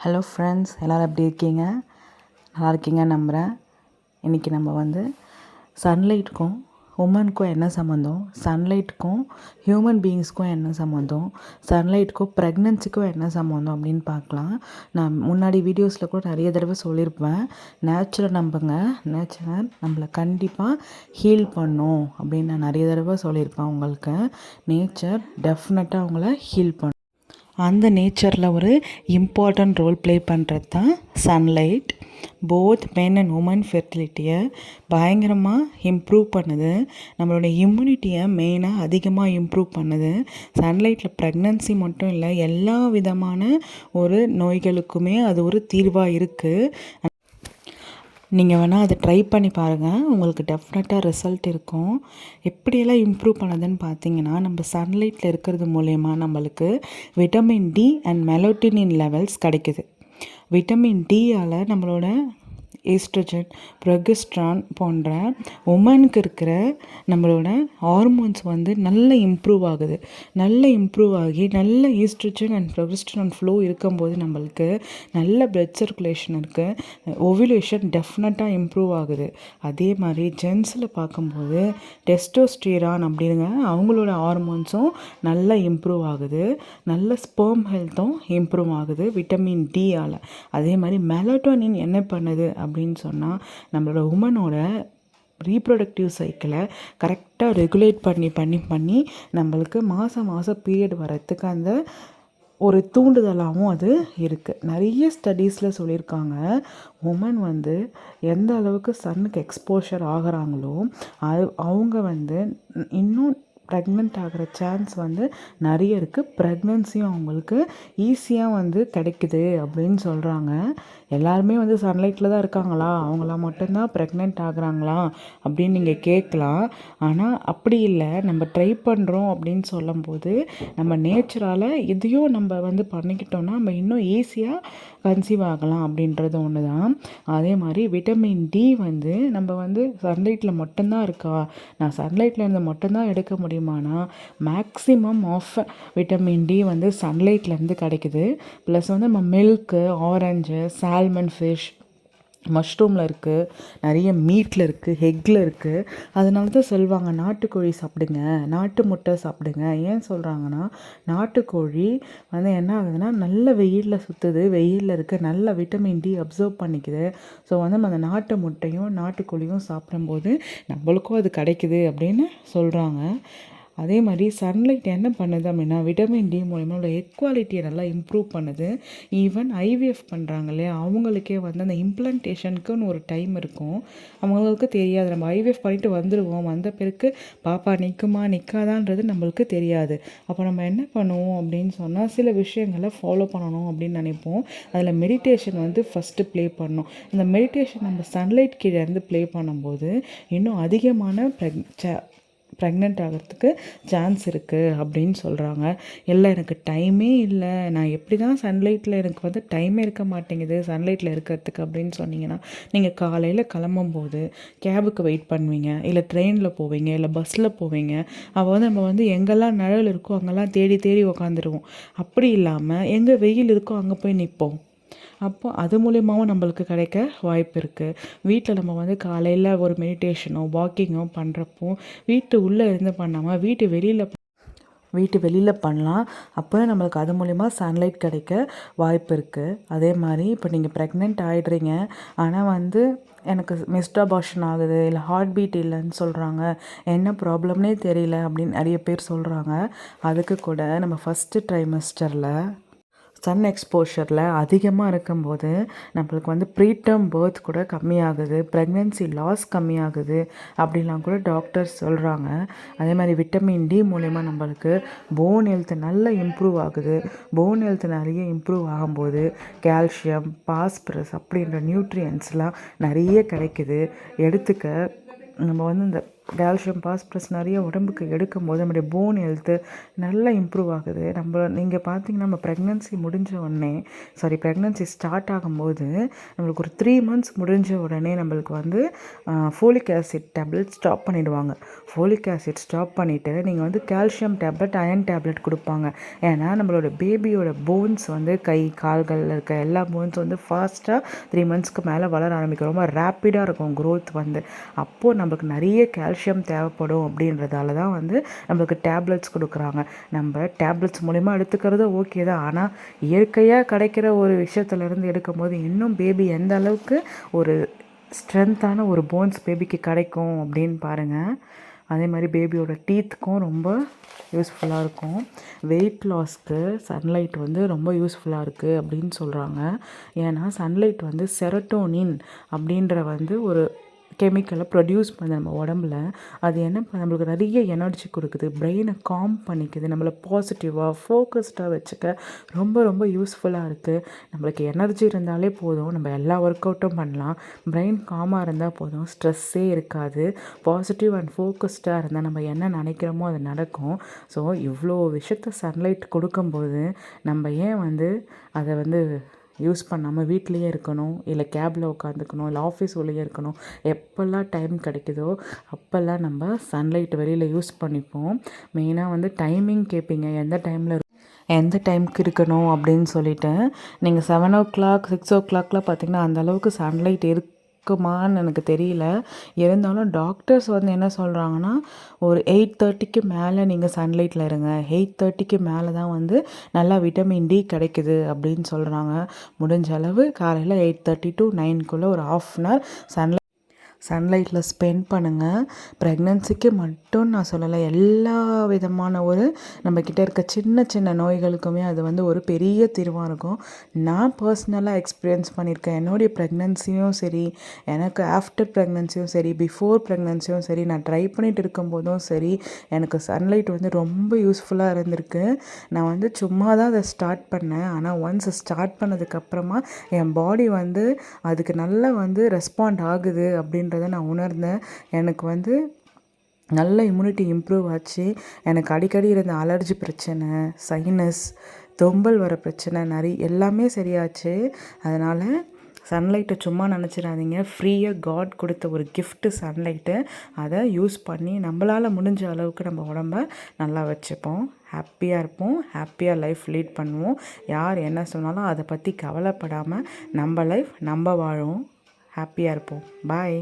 Hello friends, எல்லோரும் எப்படி இருக்கீங்க? நல்லா இருக்கீங்க நம்புகிறேன். இன்றைக்கி நம்ம சன்லைட்டுக்கும் உமனுக்கும் என்ன சம்மந்தம், சன்லைட்டுக்கும் ஹியூமன் பீயிங்ஸ்க்கும் என்ன சம்மந்தம், சன்லைட்டுக்கும் ப்ரெக்னென்சிக்கும் என்ன சம்மந்தம் அப்படின்னு பார்க்கலாம். நான் முன்னாடி வீடியோஸில் கூட நிறைய தடவை சொல்லியிருப்பேன், நேச்சுரை நம்புங்க, நேச்சுரல் நம்மளை கண்டிப்பாக ஹீல் பண்ணும் அப்படின்னு நான் நிறைய தடவை சொல்லியிருப்பேன். உங்களுக்கு நேச்சர் டெஃபினட்டாக அவங்கள ஹீல் பண்ணும். அந்த நேச்சரில் ஒரு இம்பார்ட்டண்ட் ரோல் ப்ளே பண்ணுறது தான் sunlight. Both men and women ஃபெர்டிலிட்டியை பயங்கரமாக இம்ப்ரூவ் பண்ணுது. நம்மளோட இம்யூனிட்டியை மெயினாக அதிகமாக இம்ப்ரூவ் பண்ணுது. சன்லைட்டில் ப்ரெக்னன்சி மட்டும் இல்லை, எல்லா விதமான ஒரு நோய்களுக்குமே அது ஒரு தீர்வாக இருக்குது. நீங்கள் வேணால் அதை ட்ரை பண்ணி பாருங்கள், உங்களுக்கு டெஃபினட்டாக ரிசல்ட் இருக்கும். எப்படியெல்லாம் இம்ப்ரூவ் பண்ணுதுன்னு பார்த்தீங்கன்னா, நம்ம சன்லைட்டில் இருக்கிறது மூலயமா நம்மளுக்கு விட்டமின் டி அண்ட் மெலோட்டினின் லெவல்ஸ் கிடைக்குது. விட்டமின் டியால் நம்மளோட ஈஸ்ட்ரஜன், ப்ரொகெஸ்ட்ரான் போன்ற உமனுக்கு இருக்கிற நம்மளோட ஹார்மோன்ஸ் நல்ல இம்ப்ரூவ் ஆகுது. நல்ல இம்ப்ரூவ் ஆகி நல்ல ஈஸ்ட்ரஜன் அண்ட் ப்ரொகெஸ்ட்ரான் ஃப்ளோ இருக்கும்போது நம்மளுக்கு நல்ல பிளட் சர்க்குலேஷன் இருக்குது. ஓவிலேஷன் டெஃபினட்டாக இம்ப்ரூவ் ஆகுது. அதே மாதிரி ஜென்ஸில் பார்க்கும்போது டெஸ்டோஸ்டீரான் அப்படிங்க அவங்களோட ஹார்மோன்ஸும் நல்லா இம்ப்ரூவ் ஆகுது. நல்ல ஸ்பெர்ம் ஹெல்த்தும் இம்ப்ரூவ் ஆகுது விட்டமின் டியால். அதே மாதிரி மெலட்டோனின் என்ன பண்ணுது அப்படின்னு சொன்னால், நம்மளோட உமனோட ரீப்ரொடக்டிவ் சைக்கிளை கரெக்டாக ரெகுலேட் பண்ணி நம்மளுக்கு மாதம் பீரியட் வரத்துக்கு அந்த ஒரு தூண்டுதலாகவும் அது இருக்குது. நிறைய ஸ்டடீஸில் சொல்லியிருக்காங்க, உமன் எந்த அளவுக்கு சன்னுக்கு எக்ஸ்போஷர் ஆகிறாங்களோ அவங்க இன்னும் ப்ரெக்னென்ட் ஆகிற சான்ஸ் நிறைய இருக்குது. ப்ரெக்னன்சியும் அவங்களுக்கு ஈஸியாக கிடைக்குது அப்படின்னு சொல்கிறாங்க. எல்லாருமே சன்லைட்டில் தான் இருக்காங்களா, அவங்கள மட்டும்தான் ப்ரெக்னென்ட் ஆகுறாங்களா அப்படின்னு நீங்கள் கேட்கலாம். ஆனால் அப்படி இல்லை, நம்ம ட்ரை பண்ணுறோம் அப்படின்னு சொல்லும்போது நம்ம நேச்சரால் இதையும் நம்ம பண்ணிக்கிட்டோன்னா நம்ம இன்னும் ஈஸியாக கன்சீவ் ஆகலாம் அப்படின்றது ஒன்று தான். அதே மாதிரி விட்டமின் டி நம்ம சன்லைட்டில் மட்டும்தான் இருக்கா, நான் சன்லைட்டில் இருந்து மட்டும்தான் எடுக்க முடியுமானா, மேக்ஸிமம் ஆஃப் விட்டமின் டி சன்லைட்லேருந்து கிடைக்குது. ப்ளஸ் நம்ம மில்க்கு, ஆரஞ்சு, சால்மன் ஃபிஷ், மஷ்ரூமில் இருக்குது, நிறைய மீட்டில் இருக்குது, எக்கில் இருக்குது. அதனால தான் சொல்லுவாங்க நாட்டுக்கோழி சாப்பிடுங்க, நாட்டு முட்டை சாப்பிடுங்க. ஏன் சொல்கிறாங்கன்னா, நாட்டுக்கோழி என்ன ஆகுதுன்னா நல்ல வெயிலில் சுற்றுது, வெயிலில் இருக்க நல்ல விட்டமின் டி அப்சர்வ் பண்ணிக்குது. ஸோ அந்த நாட்டு முட்டையும் நாட்டுக்கோழியும் சாப்பிடும்போது நம்மளுக்கும் அது கிடைக்குது அப்படின்னு சொல்கிறாங்க. அதே மாதிரி சன்லைட் என்ன பண்ணுது அப்படின்னா, விட்டமின் டி மூலமாக உள்ள எக் குவாலிட்டியை நல்லா இம்ப்ரூவ் பண்ணுது. ஈவன் ஐவிஎஃப் பண்ணுறாங்க இல்லையா, அவங்களுக்கே அந்த இம்ப்ளான்டேஷனுக்குன்னு ஒரு டைம் இருக்கும். அவங்களுக்கு தெரியாது, நம்ம ஐவிஎஃப் பண்ணிட்டு வந்துடுவோம், வந்த பிறகு பாப்பா நிற்குமா நிற்காதான்றது நம்மளுக்கு தெரியாது. அப்போ நம்ம என்ன பண்ணுவோம் அப்படின்னு சொன்னால், சில விஷயங்களை ஃபாலோ பண்ணணும் அப்படின்னு நினைப்போம். அதில் மெடிடேஷன் ஃபஸ்ட்டு ப்ளே பண்ணணும். இந்த மெடிடேஷன் நம்ம சன்லைட் கீழே இருந்து ப்ளே பண்ணும்போது இன்னும் அதிகமான ப்ரெக்னென்ட் ஆகிறதுக்கு சான்ஸ் இருக்குது அப்படின்னு சொல்கிறாங்க. இல்லை எனக்கு டைமே இல்லை, நான் எப்படி தான் சன்லைட்டில் எனக்கு டைமே இருக்க மாட்டேங்குது சன்லைட்டில் இருக்கிறதுக்கு அப்படின்னு சொன்னீங்கன்னா, நீங்கள் காலையில் கிளம்பும்போது கேபுக்கு வெயிட் பண்ணுவீங்க, இல்லை ட்ரெயினில் போவீங்க, இல்லை பஸ்ஸில் போவீங்க. அப்போ நம்ம எங்கெல்லாம் நிழல் இருக்கோ அங்கெல்லாம் தேடி தேடி உக்காந்துருவோம். அப்படி இல்லாமல் எங்கே வெயில் இருக்கோ அங்கே போய் நிற்போம். அப்போ அது மூலியமாகவும் நம்மளுக்கு கிடைக்க வாய்ப்பு இருக்குது. வீட்டில் நம்ம காலையில் ஒரு மெடிடேஷனோ வாக்கிங்கோ பண்ணுறப்போ வீட்டு உள்ளே இருந்து பண்ணாமல் வீட்டு வெளியில் பண்ணலாம். அப்போ நம்மளுக்கு அது மூலிமா சன்லைட் கிடைக்க வாய்ப்பு இருக்குது. அதே மாதிரி இப்போ நீங்கள் ப்ரெக்னென்ட் ஆகிடுறீங்க, ஆனால் எனக்கு மிஸ்ட் அபார்ஷன் ஆகுது, இல்லை ஹார்ட் பீட் இல்லைன்னு சொல்கிறாங்க, என்ன ப்ராப்ளம்னே தெரியல அப்படின்னு நிறைய பேர் சொல்கிறாங்க. அதுக்கு கூட நம்ம ஃபஸ்ட்டு ட்ரைமஸ்டரில் சன் எக்ஸ்போஷரில் அதிகமாக இருக்கும்போது நம்மளுக்கு ப்ரீடம் பர்த் கூட கம்மியாகுது, ப்ரெக்னென்சி லாஸ் கம்மியாகுது அப்படிலாம் கூட டாக்டர்ஸ் சொல்கிறாங்க. அதே மாதிரி விட்டமின் டி மூலயமா நம்மளுக்கு போன் ஹெல்த் நல்லா இம்ப்ரூவ் ஆகுது. போன் ஹெல்த் நிறைய இம்ப்ரூவ் ஆகும்போது கால்சியம், பாஸ்பரஸ் அப்படின்ற நியூட்ரியன்ஸ்லாம் நிறைய கிடைக்குது. எடுத்துக்க நம்ம இந்த கால்சியம் பாஸ்பரஸ் நிறைய உடம்புக்கு எடுக்கும்போது நம்முடைய போன் ஹெல்த்து நல்லா இம்ப்ரூவ் ஆகுது. நீங்கள் பார்த்தீங்கன்னா நம்ம ப்ரெக்னென்சி முடிஞ்ச உடனே ப்ரெக்னென்சி ஸ்டார்ட் ஆகும்போது நம்மளுக்கு ஒரு 3 மந்த்ஸ் முடிஞ்ச உடனே நம்மளுக்கு வந்து ஃபோலிக் ஆசிட் டேப்லெட் ஸ்டாப் பண்ணிவிடுவாங்க. ஃபோலிக் ஆசிட் ஸ்டாப் பண்ணிவிட்டு நீங்கள் வந்து கால்சியம் டேப்லெட் அயன் டேப்லெட் கொடுப்பாங்க. ஏன்னா நம்மளோட பேபியோட போன்ஸ் வந்து கை கால்களில் இருக்க எல்லா போன்ஸ் வந்து ஃபாஸ்ட்டாக 3 மந்த்ஸ்க்கு மேலே வளர ஆரம்பிக்கும். ரொம்ப ரேப்பிடாக இருக்கும் க்ரோத் வந்து. அப்போது நம்மளுக்கு நிறைய கால்சியம் தேவைப்படும். அப்படின்றதால தான் வந்து நம்மளுக்கு டேப்லெட்ஸ் கொடுக்குறாங்க. நம்ம டேப்லெட்ஸ் மூலிமா எடுத்துக்கிறது ஓகே தான். ஆனால் இயற்கையாக கிடைக்கிற ஒரு விஷயத்துலேருந்து எடுக்கும்போது இன்னும் பேபி எந்த அளவுக்கு ஒரு ஸ்ட்ரென்த்தான ஒரு போன்ஸ் பேபிக்கு கிடைக்கும் அப்படின்னு பாருங்கள். அதே மாதிரி பேபியோட டீத்துக்கும் ரொம்ப யூஸ்ஃபுல்லாக இருக்கும். வெயிட் லாஸ்க்கு சன்லைட் வந்து ரொம்ப யூஸ்ஃபுல்லாக இருக்குது அப்படின்னு சொல்கிறாங்க. ஏன்னா சன்லைட் வந்து செரட்டோனின் அப்படின்ற வந்து ஒரு கெமிக்கலை ப்ரொடியூஸ் பண்ண நம்ம உடம்புல. அது என்ன நம்மளுக்கு நிறைய எனர்ஜி கொடுக்குது, பிரெயினை காம் பண்ணிக்குது, நம்மளை பாசிட்டிவாக ஃபோக்கஸ்டாக வச்சுக்க ரொம்ப ரொம்ப யூஸ்ஃபுல்லாக இருக்குது. நம்மளுக்கு எனர்ஜி இருந்தாலே போதும், நம்ம எல்லா ஒர்க் அவுட்டும் பண்ணலாம். பிரெயின் காமாக இருந்தால் போதும், ஸ்ட்ரெஸ்ஸே இருக்காது. பாசிட்டிவ் அண்ட் ஃபோக்கஸ்டாக இருந்தால் நம்ம என்ன நினைக்கிறோமோ அது நடக்கும். ஸோ இவ்வளோ விஷயத்த சன்லைட் கொடுக்கும்போது நம்ம ஏன் வந்து அதை வந்து யூஸ் பண்ணாமல் வீட்லேயே இருக்கணும், இல்லை கேபில் உட்காந்துக்கணும், இல்லை ஆஃபீஸ் உள்ளே இருக்கணும். எப்போல்லாம் டைம் கிடைக்குதோ அப்போல்லாம் நம்ம சன்லைட் வெளியில் யூஸ் பண்ணிப்போம். மெயினாக வந்து டைமிங் கேட்பீங்க, எந்த டைமுக்கு இருக்கணும் அப்படின்னு சொல்லிட்டு. நீங்கள் 7 o'clock 6 o'clockலாம் பார்த்திங்கன்னா அந்தளவுக்கு சன்லைட் இருக்குமான்னு எனக்கு தெரியல. இருந்தாலும் டாக்டர்ஸ் வந்து என்ன சொல்கிறாங்கன்னா ஒரு 8:30க்கு மேலே நீங்கள் சன்லைட்டில் இருங்க. 8:30க்கு மேலே தான் வந்து நல்லா விட்டமின் டி கிடைக்குது அப்படின்னு சொல்கிறாங்க. முடிஞ்ச அளவு காலையில் 8:30 to 9க்குள்ளே ஒரு 1/2 hour சன்லைட்டில் ஸ்பெண்ட் பண்ணுங்கள். ப்ரெக்னென்சிக்கு மட்டும் நான் சொல்லலை, எல்லா விதமான ஒரு நம்மக்கிட்ட இருக்க சின்ன சின்ன நோய்களுக்குமே அது வந்து ஒரு பெரிய தீர்வாக இருக்கும். நான் பர்சனலாக எக்ஸ்பீரியன்ஸ் பண்ணியிருக்கேன். என்னுடைய ப்ரெக்னென்சியும் சரி, எனக்கு ஆஃப்டர் ப்ரெக்னென்சியும் சரி, பிஃபோர் ப்ரெக்னென்சியும் சரி, நான் ட்ரை பண்ணிகிட்டு இருக்கும்போதும் சரி, எனக்கு சன்லைட் வந்து ரொம்ப யூஸ்ஃபுல்லாக இருந்திருக்கு. நான் வந்து சும்மா தான் அதை ஸ்டார்ட் பண்ணேன். ஆனால் ஒன்ஸ் ஸ்டார்ட் பண்ணதுக்கப்புறமா என் பாடி வந்து அதுக்கு நல்லா வந்து ரெஸ்பாண்ட் ஆகுது அப்படின்றத நான் உணர்ந்தேன். எனக்கு வந்து நல்ல இம்யூனிட்டி இம்ப்ரூவ் ஆச்சு. எனக்கு அடிக்கடி இருந்த அலர்ஜி பிரச்சனை, சைனஸ், தொம்பல் வர பிரச்சனை எல்லாமே சரியாச்சு. அதனால் சன்லைட்டை சும்மா நினச்சிடாதீங்க. ஃப்ரீயாக காட் கொடுத்த ஒரு கிஃப்ட்டு சன்லைட்டு. அதை யூஸ் பண்ணி நம்மளால் முடிஞ்ச அளவுக்கு நம்ம உடம்ப நல்லா வச்சுப்போம், ஹாப்பியாக இருப்போம், ஹாப்பியாக லைஃப் லீட் பண்ணுவோம். யார் என்ன சொன்னாலும் அதை பற்றி கவலைப்படாமல் நம்ம லைஃப் நம்ம வாழுவோம், ஹாப்பியாக இருப்போம். பாய்.